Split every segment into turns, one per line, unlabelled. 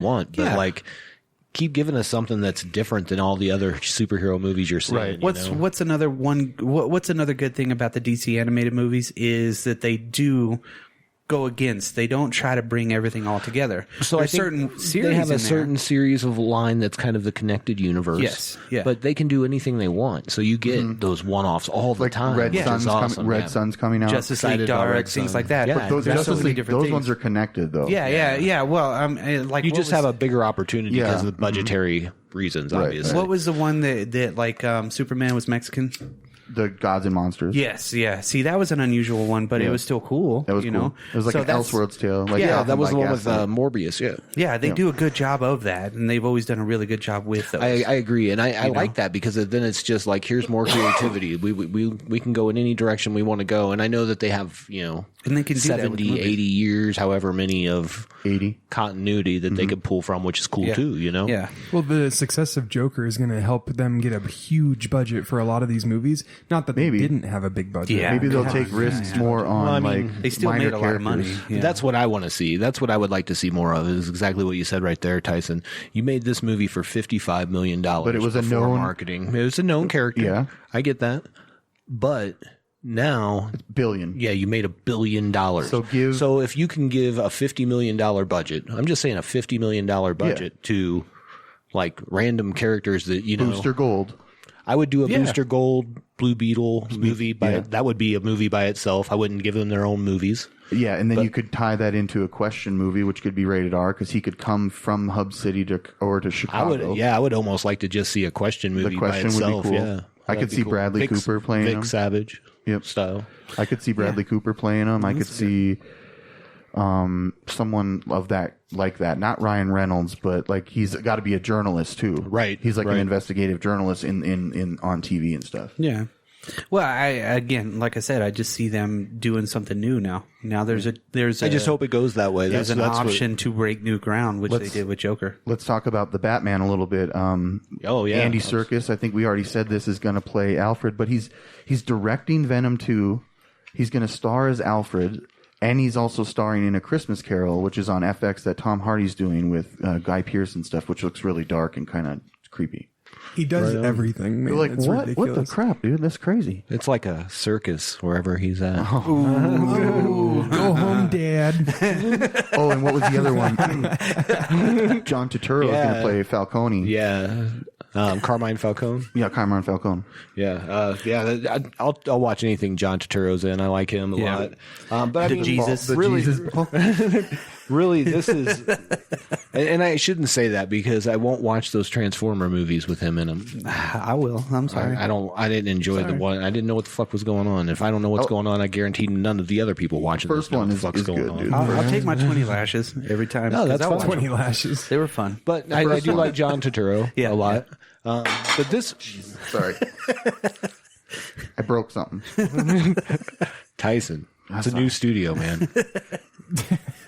want, but like keep giving us something that's different than all the other superhero movies you're seeing.
Right.
What's another one? What's another good thing about the DC animated movies is that they do go against. They don't try to bring everything all together.
So
there's
I think
certain series
they have a
in
certain series of line that's kind of the connected universe.
Yes, yeah.
But they can do anything they want, so you get those one-offs all the
Like
time.
Red
which
Sun's
is awesome.
Red Sun's coming out.
Justice League
Excited about
Dark,
Red
things
Sun.
like that.
Yeah,
But
Those
there's so
Justice
many
League,
different
those
things.
ones are connected though.
Yeah. Well, like
You
what
just
was-
have a bigger opportunity
Yeah.
because of the budgetary reasons,
Right,
obviously.
What was the one that like Superman was Mexican?
The Gods and Monsters.
Yes, yeah. See, that was an unusual one, but it was still cool.
That was
you
cool.
know?
It was like
So
an
that's-
Elseworlds tale. Like,
Yeah,
that was the one with
Gaslight.
Morbius, yeah.
Yeah, they do a good job of that, and they've always done a really good job with those.
I agree, and I like that because then it's just like here's more creativity. We can go in any direction we want to go, and I know that they have
and they can do that with
70,
movies.
80 years, however many of
80.
continuity that they could pull from, which is cool
Yeah.
too.
Yeah.
Well, the success of Joker is going to help them get a huge budget for a lot of these movies. Not that
Maybe.
they didn't have a big budget.
Yeah.
Maybe they'll take risks more on
They still
minor
made a lot of money.
characters.
Yeah.
That's what I want to see. That's what I would like to see more of. Is exactly what you said right there, Tyson. You made this movie for $55 million,
But it was a
before
known-
marketing. It was a known character.
Yeah.
I get that, but now.
Billion.
Yeah, you made $1 billion. So if you can give a $50 million budget, I'm just saying a $50 million budget to like random characters that
Booster Gold.
I would do a Booster Gold, Blue Beetle movie. That would be a movie by itself. I wouldn't give them their own movies.
Yeah, and then you could tie that into a Question movie, which could be rated R, because he could come from Hub City to Chicago.
I would almost like to just see a Question movie
The
by
Question
itself.
would be cool.
Yeah,
I could see Bradley Cooper playing
Vic
him.
Savage
Yep.
style.
I could see Bradley Cooper playing him. I could see someone of that, like that. Not Ryan Reynolds, but like he's got to be a journalist too.
Right,
He's like an
right.
investigative journalist in on TV and stuff.
Yeah. Well, like I said, I just see them doing something new now. Now there's
I just hope it goes that way.
there's an option to break new ground, which they
Let's-
did with Joker.
Let's talk about the Batman a little bit.
Oh, yeah.
Andy Serkis. I think we already said this is going to play Alfred, but he's directing Venom 2. He's going to star as Alfred, and he's also starring in A Christmas Carol, which is on FX that Tom Hardy's doing with Guy Pearce and stuff, which looks really dark and kind of creepy.
He does everything, man.
You're like,
It's
what?
ridiculous.
What the crap, dude? That's crazy.
It's like a circus wherever he's at.
Ooh, go home, Dad.
Oh, and what was the other one? John Turturro is going to play Falcone.
Yeah, Carmine Falcone.
Yeah, Carmine Falcone.
Yeah, I'll watch anything John Turturro's in. I like him a lot. But I mean,
Jesus.
really,
Jesus.
really, this is, and I shouldn't say that because I won't watch those Transformer movies with him in them.
I will. I'm sorry.
I didn't enjoy the one. I didn't know what the fuck was going on. If I don't know what's going on, I guarantee none of the other people watching
First
this know
one
what the
is
fuck's going
good,
on.
dude.
I'll take my 20 lashes every time.
No, that's
'cause I'll
fine.
watch
20
them.
lashes.
They were fun.
But I do like John Turturro
Yeah,
a lot. But this
Sorry. I broke something.
Tyson, it's a new studio, man.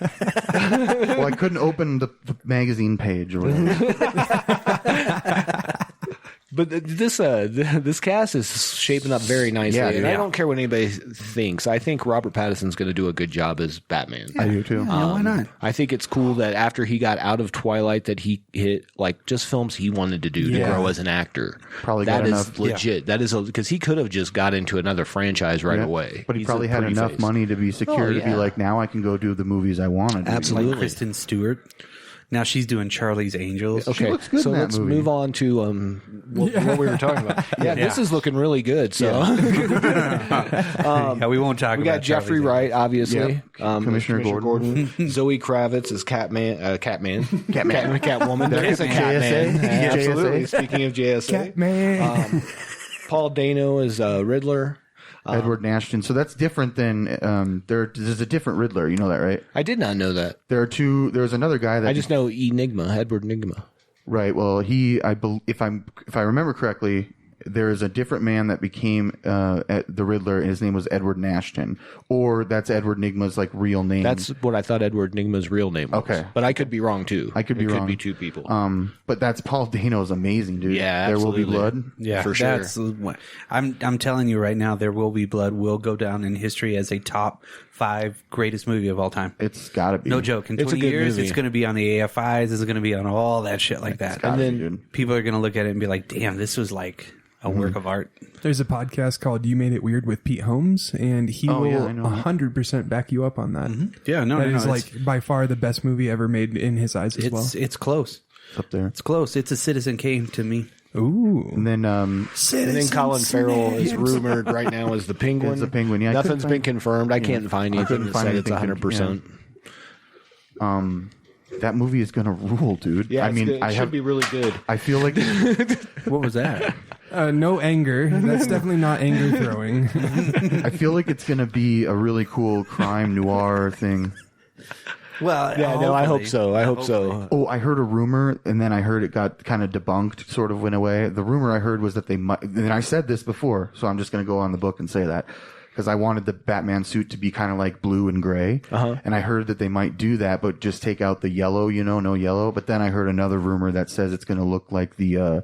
Well, I couldn't open the magazine page or whatever.
But this cast is shaping up very nicely,
Yeah,
and I
yeah.
don't care what anybody thinks. I think Robert Pattinson's going to do a good job as Batman.
I do too.
Why not?
I think it's cool that after he got out of Twilight, that he hit like just films he wanted to do to grow as an actor.
Probably
that
got
is
enough-
legit. That is because he could have just got into another franchise right away.
But he
He's
probably
a
had
pretty
enough
face.
money to be secure to be
yeah.
like, now I can go do the movies I want to do.
Absolutely.
Like Kristen Stewart. Now she's doing Charlie's Angels.
Okay,
looks good
so
in that
let's
movie.
move on to what we were talking about. Yeah, this is looking really good. So
Yeah, we won't talk
we
about
got Jeffrey
Charlie's
Wright, obviously.
Yeah. Commissioner Gordon.
Zoe Kravitz is Catwoman.
That
There's
could
a
be
Catman.
JSA.
Absolutely.
JSA.
Speaking of JSA,
Man.
Paul Dano is Riddler.
Edward Nashton. So that's different than there's a different Riddler. You know that, right?
I did not know that.
There's another guy that
I just know Edward Enigma.
right. Well, if I remember correctly, there is a different man that became the Riddler, and his name was Edward Nashton, or that's Edward Nigma's like real name.
That's what I thought Edward Enigma's real name was.
Okay.
But I could be wrong too.
I could be
It
wrong.
could be two people.
But that's Paul Dano's amazing, dude.
Yeah,
There Will Be
absolutely.
Blood.
Yeah,
For sure.
I'm telling you right now, There Will Be Blood will go down in history as a top 5 greatest movie of all time.
It's got to be.
No joke. In
It's a
20
good
years,
movie.
it's going to be on the AFIs. It's going to be on all that shit like that.
gotta
And
be,
then
dude.
people are going to look at it and be like, damn, this was like a work of art.
There's a podcast called You Made It Weird with Pete Holmes, and he
Oh, yeah,
will
I know.
100% back you up on that.
Yeah, no,
That
no,
is
no.
like by far the best movie ever made in his eyes as well.
It's close.
It's up there.
It's close. It's a Citizen Kane to me.
Ooh.
And then
And then Colin Farrell is rumored right now as the Penguin.
It's the Penguin, yeah. I
Nothing's
couldn't
been confirmed. I can't find anything that said it's 100%.
that movie is gonna rule, dude.
Yeah,
I mean,
it should be really good.
I feel like
What was that?
No anger. That's definitely not anger throwing.
I feel like it's gonna be a really cool crime noir thing.
Well,
Yeah, no, I hope so. I hope so.
Oh, I heard a rumor, and then I heard it got kind of debunked, sort of in a way. The rumor I heard was that they might, and I said this before, so I'm just going to go on the book and say that, because I wanted the Batman suit to be kind of like blue and gray, and I heard that they might do that, but just take out the yellow, no yellow. But then I heard another rumor that says it's going to look like the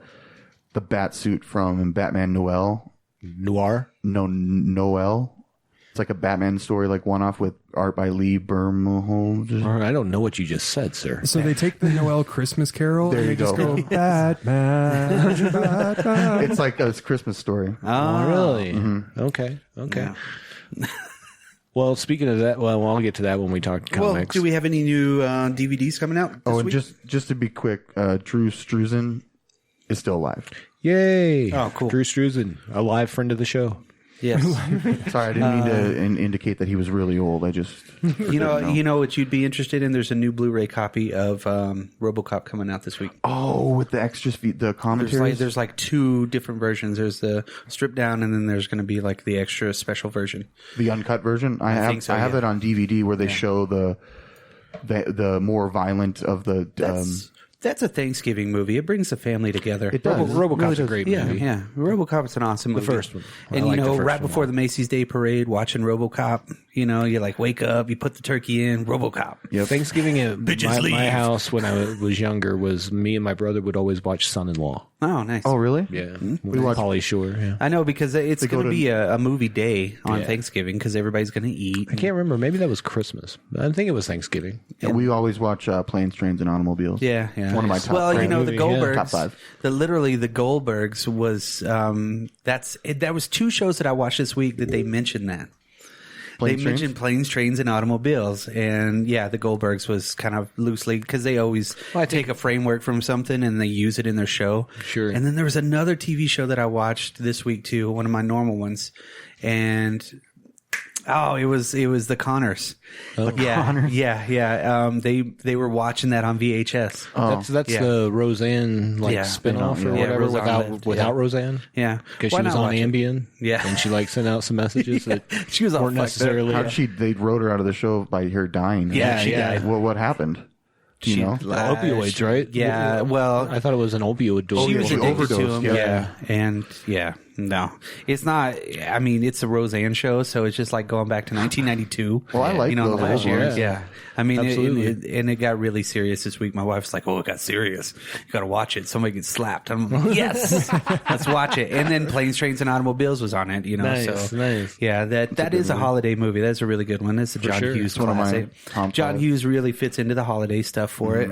bat suit from Batman Noel.
Noir?
No, Noel. It's like a Batman story, like one-off with art by Lee Bermeholm.
I don't know what you just said, sir.
So they take the Noel Christmas Carol
There
and they
you
just
go.
go, Batman, Batman.
It's like a Christmas story.
Oh, really? Okay. Well, speaking of that, well, I'll get to that when we talk
Well,
comics.
do we have any new DVDs coming out?
Oh,
this
and
week?
just to be quick, Drew Struzan is still alive.
Yay!
Oh, cool.
Drew Struzan, a live friend of the show.
Yes.
Sorry, I didn't mean to indicate that he was really old. I just
You know what you'd be interested in? There's a new Blu-ray copy of RoboCop coming out this week.
Oh, with the extras, the commentaries.
There's like 2 different versions. There's the stripped down, and then there's going to be like the extra special version.
the uncut version. I
think so,
have
yeah.
it on DVD where they show the more violent of the.
That's a Thanksgiving movie. It brings the family together.
It does.
RoboCop's a great
Yeah,
movie.
yeah. RoboCop's an awesome movie.
first one. I
And
like
you
the
know,
first
right
one.
before the Macy's Day Parade, watching RoboCop, you like wake up, you put the turkey in, RoboCop.
Yep.
Thanksgiving at
Bitches leave.
my house when I was younger was me and my brother would always watch Son-in-Law.
Oh, nice.
Oh, really?
Yeah,
We watched-
Pauly Shore. Yeah,
I know, because it's
go
going to
to-
be a movie day on
Yeah.
Thanksgiving because everybody's going to eat.
I can't remember. Maybe that was Christmas. I think it was Thanksgiving.
We always watch Planes, Trains, and Automobiles.
Yeah, yeah.
One of my top.
Well,
five.
the
movie, yeah.
Goldbergs,
Top 5.
the Goldbergs was that was 2 shows that I watched this week that they mentioned that.
Planes,
They
Trains?
mentioned Planes, Trains, and Automobiles, and yeah, the Goldbergs was kind of loosely because they always take a framework from something and they use it in their show.
Sure.
And then there was another TV show that I watched this week too, one of my normal ones, and it was the Connors.
Connors?
Yeah. They were watching that on VHS.
That's
Yeah.
the Roseanne
Yeah.
spinoff or
Yeah,
whatever
Roseanne lived,
without
yeah.
Roseanne.
Yeah,
Because
Why
she was
not
on
watch it?
Ambien.
Yeah.
And she sent out some messages that
She was all
weren't
fucked up.
necessarily.
How'd they wrote her out of the show by her dying.
Yeah,
She
yeah.
died. Well, what happened? Do you know?
Opioids, right?
Yeah, well,
I thought it was an opioid dose.
she was
she
addicted to
overdosed,
him.
yeah.
And no, it's not. I mean, it's a Roseanne show, so it's just like going back to 1992.
Well, I like
the
those
last year.
ones.
Yeah, I mean,
Absolutely.
it got really serious this week. My wife's like, "Oh, it got serious. You got to watch it. Somebody gets slapped." I'm like, "Yes, let's watch it." And then Planes, Trains, and Automobiles was on it.
Nice,
so
nice.
yeah, that is a holiday movie. That's a really good one. That's a John
sure.
Hughes
It's one of my
classic.
top
John
5.
Hughes really fits into the holiday stuff for it.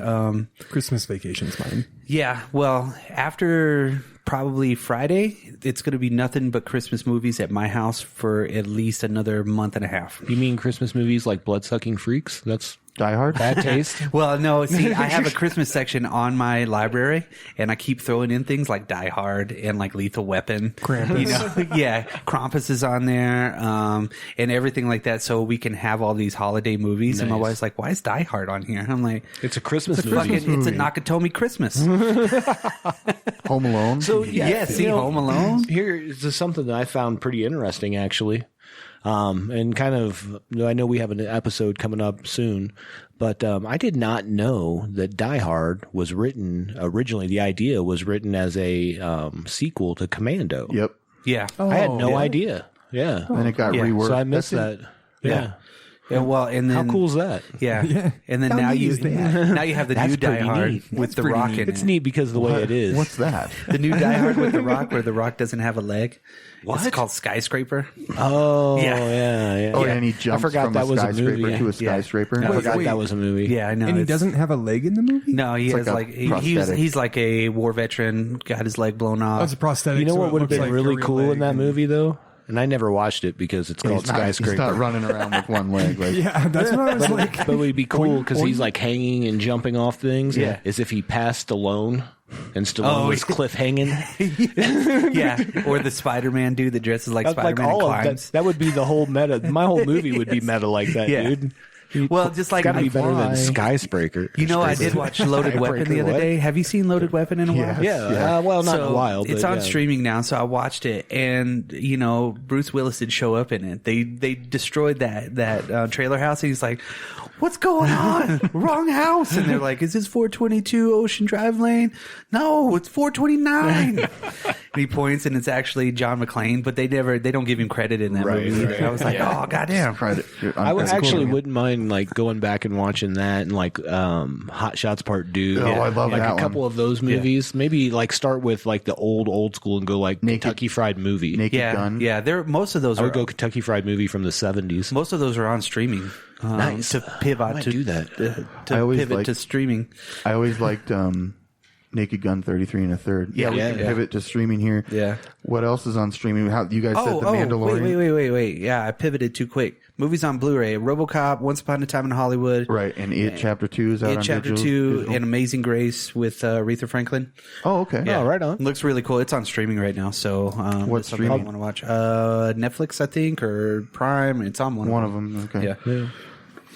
Christmas Vacation's mine.
Yeah, well, after probably Friday, it's going to be nothing but Christmas movies at my house for at least another month and a half.
You mean Christmas movies like Bloodsucking Freaks? That's
Die Hard?
bad taste.
Well, no, see, I have a Christmas section on my library, and I keep throwing in things like Die Hard and like Lethal Weapon.
Krampus.
Yeah, Krampus is on there, and everything like that, so we can have all these holiday movies. And my
Nice.
wite's like, "Why is Die Hard on here?" I'm like,
It's a Christmas movie.
"It's a Nakatomi Christmas."
Home Alone?
So
See, Home Alone.
Here is something that I found pretty interesting, actually. And kind of, I know we have an episode coming up soon, but I did not know that Die Hard was written originally. The idea was written as a sequel to Commando.
Yep.
Yeah.
I had no idea. Yeah.
Then it got
Yeah.
reworked.
So I missed
That's
that. Yeah.
Yeah, well, and then
How cool is that?
Yeah,
Yeah.
and then
How
now
neat
you
is that?
now you have the
That's
new Die
pretty
Hard
neat.
with
That's
the
pretty
Rock
neat.
in
It's
it.
neat because of the way it is.
What's that?
The new Die Hard with the Rock, where the Rock doesn't have a leg.
What?
It's called Skyscraper.
Oh,
Yeah.
yeah.
Oh, and he jumps
forgot
from
that
a
was a
skyscraper
movie.
to a
Yeah.
skyscraper.
I forgot
wait.
that was a movie.
Yeah, I know.
And he
it's-
doesn't have a leg in the movie?
No, he has
like a
he's
prosthetic.
like a war veteran, got his leg blown
Oh,
off.
it's a prosthetic.
You know
so
what
it
would have
looks
been
like
really
a real
cool
leg
in that
and-
movie, though? And I never watched it because it's called
He's not
Skyscraper.
running around with one leg. Like,
Yeah, that's what I was like.
But it would be cool because he's like hanging and jumping off things.
Yeah.
As if he passed Stallone and Stallone
Oh,
was cliff hanging.
Yeah, or the Spider-Man dude that dresses like
That's like
Spider-Man and
all of
climbs.
that would be the whole meta. My whole movie would be meta like that,
Yeah.
dude.
Well, just like
Got to be
I-
better than
why?
Skyscraper.
You know, I did watch Loaded Weapon the other
what?
day. Have you seen Loaded Weapon in a while?
Yes.
Yeah, well, not in a while.
It's
but
on
yeah.
streaming now, so I watched it, and you know, Bruce Willis did show up in it. They destroyed that trailer house, and he's like, "What's going on? Wrong house!" And they're like, "Is this 422 Ocean Drive Lane? No, it's 429." And he points, and it's actually John McClane, but they don't give him credit in that
Right,
movie.
right.
I was like, "Oh, goddamn!"
credit.
I would
That's cool.
actually wouldn't mind like going back and watching that and like Hot Shots Part 2.
Oh, I love
like
that
a couple
one.
of those movies. Maybe like start with like the old school and go like
Naked-
Kentucky Fried Movie.
Naked
Yeah,
Gun.
yeah. Most of those
I
are
would go Kentucky Fried Movie from the 70s.
most of those are on streaming.
Nice.
To
I
pivot
might
to
do that.
I always
pivot
liked-
to streaming.
I always liked Naked Gun 33 and a third.
Yeah,
we
yeah,
can
yeah.
pivot to streaming here.
Yeah.
What else is on streaming? How you guys said The Mandalorian?
Wait. Yeah, I pivoted too quick. Movies on Blu-ray: RoboCop, Once Upon a Time in Hollywood,
Right, and It Chapter 2 is out
It
on
Chapter
digital.
2, and Amazing Grace with Aretha Franklin.
Oh, okay.
Oh, right on.
Looks really cool. It's on streaming right now, so
What
that's something I
streaming?
want to watch. Netflix, I think, or Prime. It's on one.
One of them. Okay.
Yeah.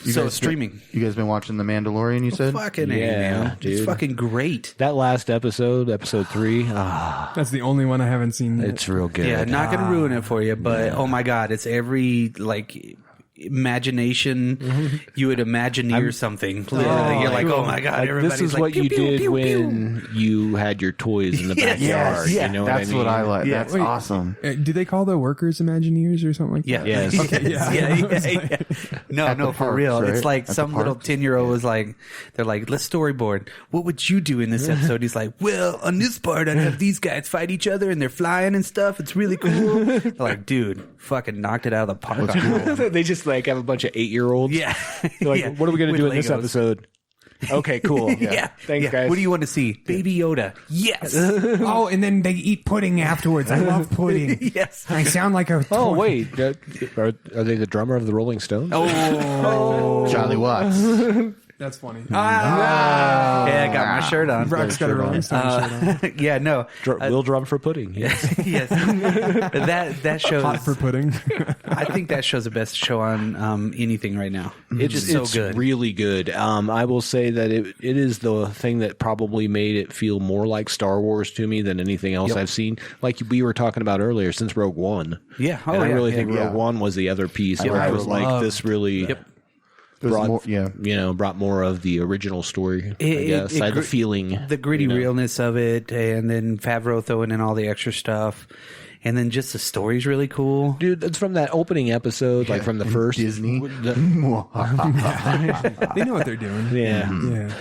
You
So
guys
streaming.
You guys been watching The Mandalorian? You said.
Fucking A,
Yeah,
man. It's
dude.
fucking great.
That last episode 3,
That's the only one I haven't seen yet.
it's real good.
Yeah, not gonna ruin it for you, but oh my god, it's every like imagination you would Imagineer something. Literally, you're like, oh my god,
Like,
everybody's
this is
like,
what
pew,
you
pew,
did
pew,
when you had your toys in the
Yes,
backyard.
yeah.
You know
That's
what I mean?
what I like.
Yeah.
That's
Wait.
awesome.
Do they call the workers Imagineers or something like
Yeah.
that?
Yes.
Okay, yeah.
yeah. No,
At the
no, for
parks,
real.
right?
It's like
At the
some little
parks?
10-year-old was like, they're like, let's storyboard. What would you do in this episode? He's like, well, on this part, I'd have these guys fight each other and they're flying and stuff. It's really cool. They're like, dude, fucking knocked it out of the park.
They just like have a bunch of 8-year-olds.
Yeah.
They're like,
Yeah.
what are we going to
With
do in this
Legos.
episode? Okay, cool.
Yeah.
Thanks,
Yeah.
guys.
What do you want to see? Baby Yoda. Yes.
Oh, and then they eat pudding afterwards. I love pudding.
Yes.
I sound like a
Oh,
toy.
wait. Are they the drummer of the Rolling Stones?
Oh.
Charlie Watts.
That's funny.
Yeah, I got my shirt on.
Brock's got a Rolling Stone shirt on.
Yeah, no.
Will drum for pudding. Yes.
Yes. That shows.
Hot for pudding.
I think that show's the best show on anything right now. It's just so
it's
good.
really good. I will say that it is the thing that probably made it feel more like Star Wars to me than anything else I've seen. Like we were talking about earlier, since Rogue One.
Yeah.
And I really think
yeah.
Rogue One was the other piece
I
where I was
loved-
like, this really
There's
brought,
more, yeah.
brought more of the original story, I guess. I had the feeling.
the gritty
you know.
realness of it, and then Favreau throwing in all the extra stuff, and then just the story's really cool.
Dude, it's from that opening episode, like from the first
Disney.
the-
They know what they're doing.
yeah.
Yeah.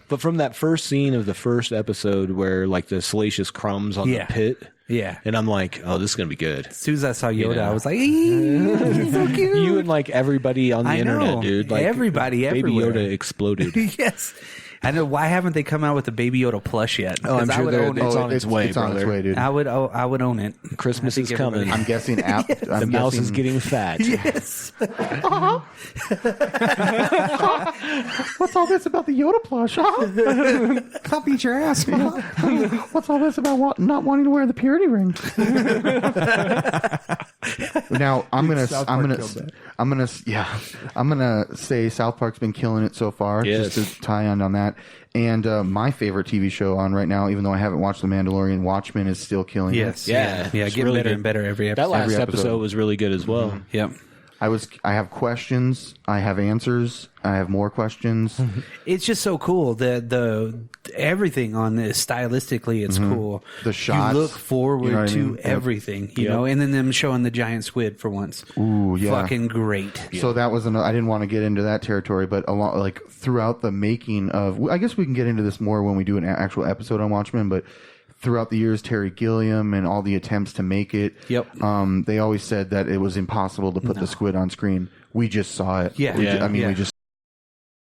But from that first scene of the first episode where like the salacious crumbs on
Yeah.
the pit,
Yeah.
and I'm like, oh, this is gonna be good.
As soon as I saw Yoda,
know.
I was like, he's so cute.
You and like everybody on the
I know.
internet, dude. Like
Everybody
Baby
everywhere.
Yoda exploded.
Yes. I know. Why haven't they come out with the Baby Yoda plush yet?
Oh, I'm
'Cause I
sure
would
they're-
own it.
it's on its way,
It's on its
brother.
way, dude.
I would own it.
Christmas
I
is
think
coming.
everybody-
I'm guessing
The mouse is getting fat.
Yes.
What's all this about the Yoda plush?
Come beat your ass.
What's all this about not wanting to wear the purity ring? Now I'm gonna say South Park's been killing it so far.
Yes.
Just to tie on that. And my favorite TV show on right now, even though I haven't watched The Mandalorian, Watchmen is still killing
Yes.
it.
Yeah,
Yeah.
it's
Getting
really
better
good.
and better every
That
episode.
last
Every
episode
episode.
was really good as well.
Yep.
I have questions. I have answers. I have more questions.
It's just so cool. The everything on this stylistically, it's cool.
The shots,
you look forward
you know what I
to
mean?
everything, you know, and then them showing the giant squid for once.
Ooh, yeah,
fucking great.
So that was I didn't want to get into that territory, but like throughout the making of, I guess we can get into this more when we do an actual episode on Watchmen, but. Throughout the years, Terry Gilliam and all the attempts to make it, they always said that it was impossible to put the squid on screen. We just saw it.
Yeah.
We just